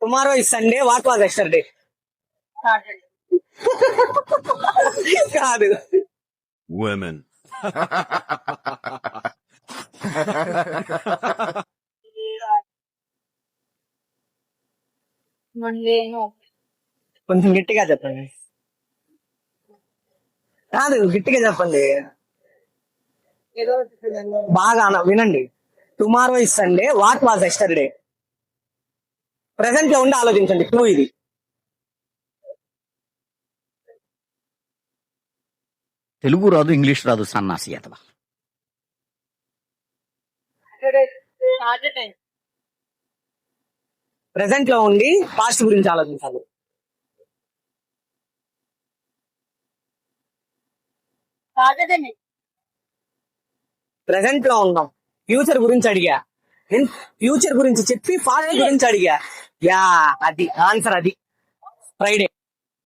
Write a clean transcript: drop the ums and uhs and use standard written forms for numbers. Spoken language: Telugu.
Tomorrow is Sunday, what was yesterday? కాదు. Women. Monday, no. కొంచెం గట్టిగా చెప్పండి. కాదు, గట్టిగా చెప్పండి. బాగా వినండి. Tomorrow is Sunday, what was yesterday? Present లో ఉండి ఆలోచించండి. క్లూ ఇది. తెలుగు రాదు, ఇంగ్లీష్ రాదు, సన్నాసి అతవా. Saturday. ప్రెసెంట్ లో ఉండి పాస్ట్ గురించి ఆలోచించాలి. Saturday. ప్రెసెంట్ లో ఉన్నాం. ఫ్యూచర్ గురించి అడిగా. ఫ్యూచర్ గురించి చెప్పి పాస్ట్ గురించి అడిగా. యా, అది ఆన్సర్. అది ఫ్రైడే.